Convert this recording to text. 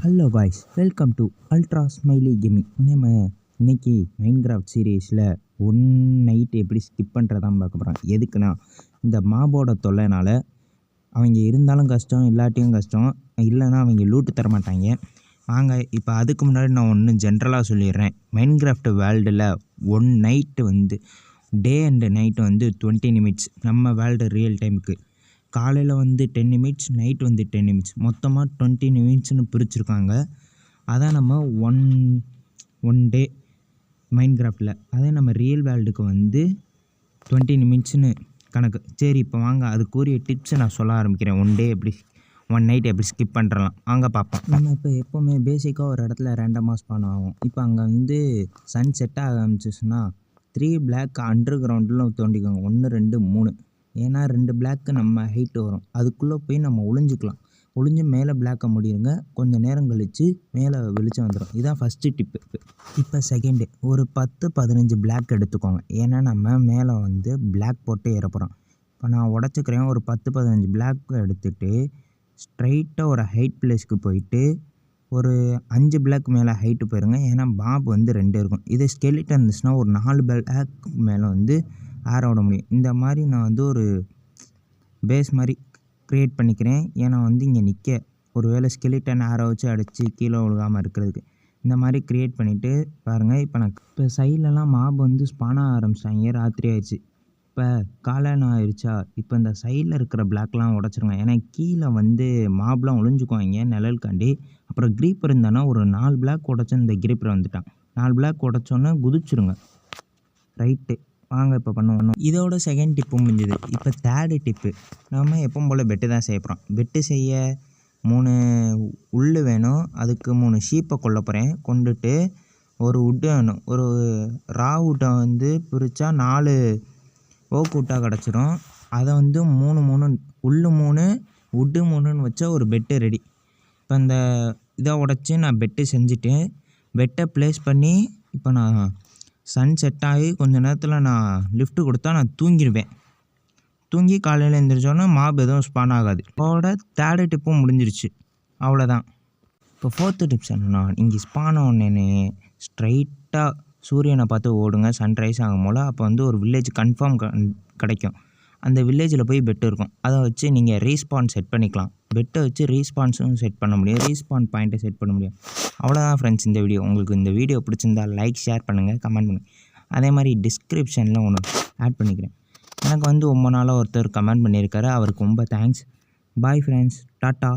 Hello boys, welcome to ultra smiley gaming. நம்ம இன்னைக்கு Minecraft சீரீஸில் ஒன் நைட் எப்படி ஸ்கிப் பண்ணுறதான் பார்க்க போகிறோம். எதுக்குன்னா, இந்த மாபோட தொல்லைனால அவங்க இருந்தாலும் கஷ்டம், இல்லாட்டியும் கஷ்டம், இல்லைன்னா அவங்க லூட்டு தர மாட்டாங்க. வாங்க இப்போ அதுக்கு முன்னாடி நான் ஒன்று ஜென்ரலாக சொல்லிடுறேன். மைன்கிராஃப்ட் வேர்ல்டில் ஒன் நைட்டு வந்து டே அண்டு நைட்டு வந்து 20 நிமிட்ஸ் நம்ம வேர்ல்டு ரியல் டைமுக்கு. காலையில் வந்து 10 நிமிட்ஸ், நைட் வந்து 10 நிமிட்ஸ், மொத்தமாக 20 நிமிட்ஸ்னு பிரிச்சுருக்காங்க. அதான் நம்ம ஒன் டே மைன்கிராஃப்டில். அதே நம்ம ரியல் வேர்ல்டுக்கு வந்து 20 நிமிட்ஸ்னு கணக்கு. சரி, இப்போ வாங்க அதுக்குரிய டிப்ஸை நான் சொல்ல ஆரம்பிக்கிறேன். ஒன் நைட் எப்படி ஸ்கிப் பண்ணுறலாம் வாங்க பார்ப்போம். நம்ம இப்போ எப்போவுமே பேசிக்காக ஒரு இடத்துல ரேண்டமாக ஸ்பான் ஆகும். இப்போ அங்கே வந்து சன் செட் ஆக ஆரம்பிச்சிச்சுன்னா 3 பிளாக் அண்டர் கிரவுண்டில் தோண்டிக்கோங்க. 1 2 3. ஏன்னா 2 பிளாக்கு நம்ம ஹைட்டு வரும், அதுக்குள்ளே போய் நம்ம ஒளிஞ்சிக்கலாம். ஒளிஞ்சு மேலே பிளாக்கை முடியுங்க. கொஞ்சம் நேரம் கழித்து மேலே வெளிச்சம் வந்துடும். இதுதான் ஃபஸ்ட்டு டிப்பு. இப்போ செகண்டு, ஒரு 10-15 பிளாக் எடுத்துக்கோங்க. ஏன்னா நம்ம மேலே வந்து பிளாக் போட்டு ஏறப்போகிறோம். இப்போ நான் உடச்சிக்கிறேன். ஒரு 10-15 பிளாக் எடுத்துகிட்டு ஸ்ட்ரைட்டாக ஒரு ஹைட் பிளேஸ்க்கு போயிட்டு ஒரு 5 பிளாக் மேலே ஹைட்டு போயிருங்க. ஏன்னா பாப் வந்து 2 இருக்கும். இதே ஸ்கெலிட்டன் இருந்துச்சுன்னா ஒரு 4 பிளாக் மேலே வந்து ஏற விட முடியும். இந்த மாதிரி நான் வந்து ஒரு பேஸ் மாதிரி க்ரியேட் பண்ணிக்கிறேன். ஏன்னா வந்து இங்கே நிற்க ஒரு வேளை ஸ்கெலிட்டன் ஏற வச்சு அடித்து கீழே விழுகாமல் இருக்கிறதுக்கு இந்த மாதிரி க்ரியேட் பண்ணிவிட்டு பாருங்கள். இப்போ சைட்லலாம் மாப் வந்து ஸ்பானாக ஆரம்பிச்சிட்டாங்க. ராத்திரி ஆயிடுச்சு. இப்போ காலையில் ஆயிடுச்சா. இப்போ இந்த சைடில் இருக்கிற பிளாக்லாம் உடச்சிருங்க. ஏன்னா கீழே வந்து மாப்லாம் ஒளிஞ்சுக்குவாங்க நிழலுக்காண்டி. அப்புறம் க்ரீப்பர் இருந்தானா ஒரு 4 பிளாக் உடச்சி இந்த க்ரீப்பர் வந்துட்டான். 4 பிளாக் உடச்சோன்னே குதிச்சுருங்க. ரைட்டு, வாங்க இப்போ பண்ணுவோம். இதோட செகண்ட் டிப்பு முடிஞ்சது. இப்போ தேர்டு டிப்பு, நம்ம எப்பவும் போல் பெட்டு தான் செய்ய போகிறோம். பெட்டு செய்ய 3 உள் வேணும். அதுக்கு 3 ஷீப்பை கொல்ல போகிறேன். கொண்டுட்டு ஒரு உட்டு வேணும். ஒரு ரா உட்டை வந்து பிரித்தா 4 ஓக் உட்டாக கிடச்சிரும். அதை வந்து 3 உள் 3 உட்டு 3ன்னு வச்சா ஒரு பெட்டு ரெடி. இப்போ இந்த இதை உடச்சி நான் பெட்டு செஞ்சுட்டேன். பெட்டை ப்ளேஸ் பண்ணி இப்போ நான் சன் செட் ஆகி கொஞ்சம் நேரத்தில் நான் லிஃப்ட்டு கொடுத்தா நான் தூங்கிடுவேன். தூங்கி காலையில் எழுந்திரிச்சோன்னா மாப் எதுவும் ஸ்பான் ஆகாது. அதோட தேர்டு டிப்பும் முடிஞ்சிருச்சு. அவ்வளோதான். இப்போ ஃபோர்த்து டிப்ஸ் என்னென்னா, நீங்கள் ஸ்பான் ஆனோடனே ஸ்ட்ரைட்டாக சூரியனை பார்த்து ஓடுங்க. சன்ரைஸ் ஆகும் போல் அப்போ வந்து ஒரு வில்லேஜ் கன்ஃபார்ம் கிடைக்கும். அந்த வில்லேஜில் போய் பெட்டு இருக்கும். அதை வச்சு நீங்கள் ரீஸ்பான் செட் பண்ணிக்கலாம். பெட்டை வச்சு ரீஸ்பான்ஸும் செட் பண்ண முடியும், ரீஸ்பான் பாயிண்ட்டை செட் பண்ண முடியும். அவ்வளோதான் ஃப்ரெண்ட்ஸ் இந்த வீடியோ. உங்களுக்கு இந்த வீடியோ பிடிச்சிருந்தால் லைக், ஷேர் பண்ணுங்கள், கமெண்ட் பண்ணுங்கள். அதே மாதிரி டிஸ்கிரிப்ஷனில் ஒன்று ஆட் பண்ணிக்கிறேன். எனக்கு வந்து ரொம்ப நாளாக ஒருத்தர் கமெண்ட் பண்ணியிருக்காரு. அவருக்கு ரொம்ப தேங்க்ஸ். Bye friends, tata.